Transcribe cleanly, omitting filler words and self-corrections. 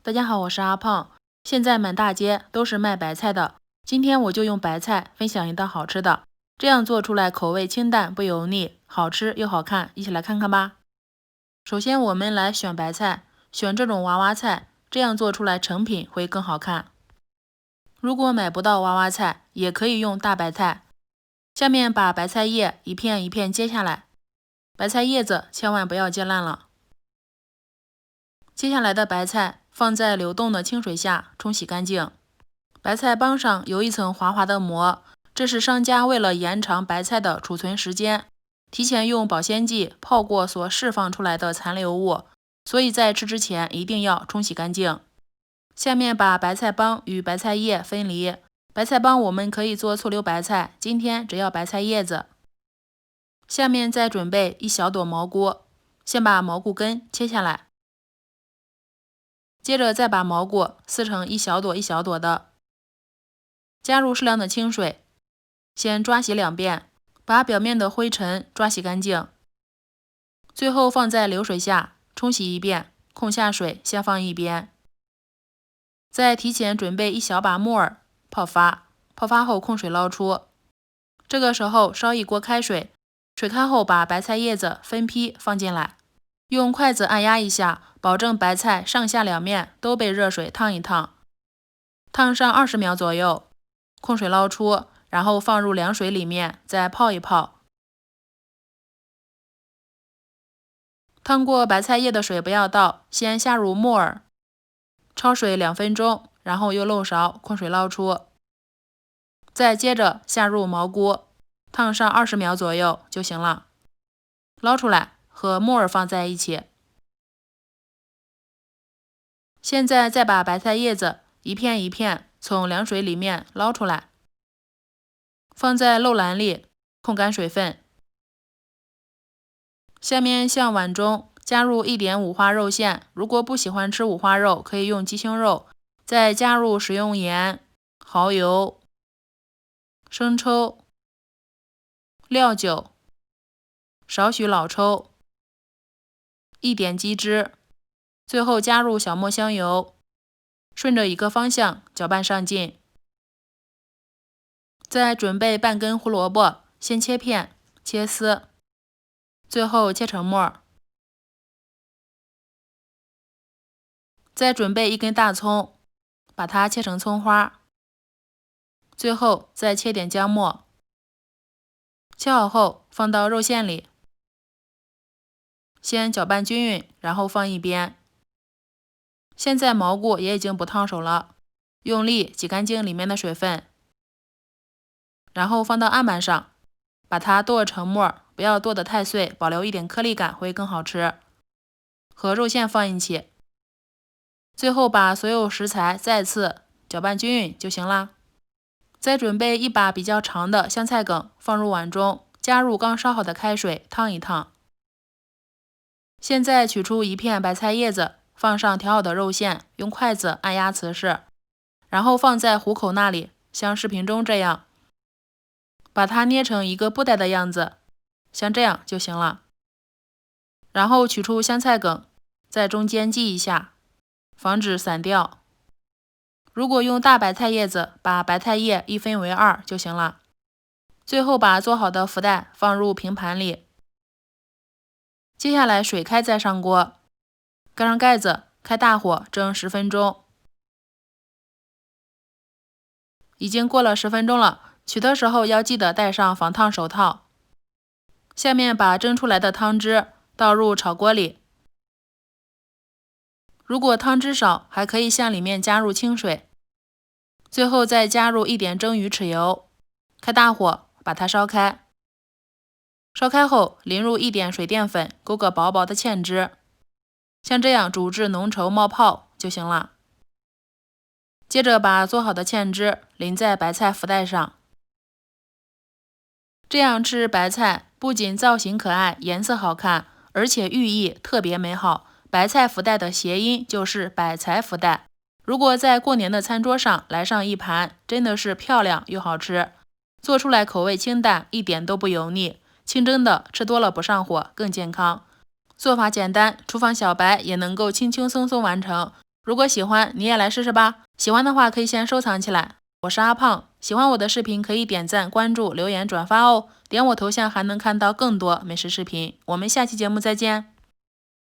大家好，我是阿胖。现在满大街都是卖白菜的，今天我就用白菜分享一道好吃的，这样做出来口味清淡不油腻，好吃又好看，一起来看看吧。首先我们来选白菜，选这种娃娃菜，这样做出来成品会更好看。如果买不到娃娃菜，也可以用大白菜。下面把白菜叶一片一片揭下来，白菜叶子千万不要揭烂了。揭下来的白菜放在流动的清水下冲洗干净。白菜帮上有一层滑滑的膜，这是商家为了延长白菜的储存时间，提前用保鲜剂泡过所释放出来的残留物，所以在吃之前一定要冲洗干净。下面把白菜帮与白菜叶分离，白菜帮我们可以做醋溜白菜，今天只要白菜叶子。下面再准备一小朵蘑菇，先把蘑菇根切下来。接着再把蘑菇撕成一小朵一小朵的，加入适量的清水，先抓洗2遍，把表面的灰尘抓洗干净。最后放在流水下冲洗1遍，控下水先放一边。再提前准备一小把木耳泡发，泡发后控水捞出。这个时候烧一锅开水，水开后把白菜叶子分批放进来，用筷子按压一下，保证白菜上下两面都被热水烫一烫，烫上20秒左右，控水捞出，然后放入凉水里面再泡一泡。烫过白菜叶的水不要倒，先下入木耳，焯水2分钟，然后又漏勺，控水捞出。再接着下入蘑菇，烫上20秒左右就行了。捞出来，和木耳放在一起。现在再把白菜叶子一片一片从凉水里面捞出来，放在漏篮里控干水分。下面向碗中加入1点五花肉馅，如果不喜欢吃五花肉，可以用鸡胸肉。再加入食用盐、蚝油、生抽、料酒、少许老抽、1点鸡汁，最后加入小磨香油，顺着一个方向搅拌上劲。再准备半根胡萝卜，先切片、切丝，最后切成末。再准备1根大葱，把它切成葱花，最后再切点姜末。切好后放到肉馅里，先搅拌均匀，然后放一边。现在蘑菇也已经不烫手了，用力挤干净里面的水分，然后放到案板上，把它剁成末，不要剁得太碎，保留一点颗粒感会更好吃。和肉馅放一起，最后把所有食材再次搅拌均匀就行啦。再准备一把比较长的香菜梗放入碗中，加入刚烧好的开水烫一烫。现在取出一片白菜叶子，放上调好的肉馅，用筷子按压瓷实，然后放在虎口那里，像视频中这样，把它捏成一个布袋的样子，像这样就行了。然后取出香菜梗，在中间系一下，防止散掉。如果用大白菜叶子，把白菜叶一分为2就行了。最后把做好的福袋放入平盘里。接下来水开再上锅，盖上盖子，开大火蒸10分钟。已经过了10分钟了，取的时候要记得戴上防烫手套。下面把蒸出来的汤汁倒入炒锅里。如果汤汁少，还可以向里面加入清水。最后再加入1点蒸鱼豉油，开大火把它烧开。烧开后淋入1点水淀粉，勾个薄薄的芡汁，像这样煮至浓稠冒泡就行了。接着把做好的芡汁淋在白菜福袋上。这样吃白菜不仅造型可爱，颜色好看，而且寓意特别美好。白菜福袋的谐音就是百财福袋。如果在过年的餐桌上来上一盘，真的是漂亮又好吃。做出来口味清淡，一点都不油腻，清蒸的吃多了不上火，更健康。做法简单，厨房小白也能够轻轻松松完成。如果喜欢，你也来试试吧。喜欢的话可以先收藏起来。我是阿胖，喜欢我的视频可以点赞、关注、留言、转发哦。点我头像还能看到更多美食视频。我们下期节目再见。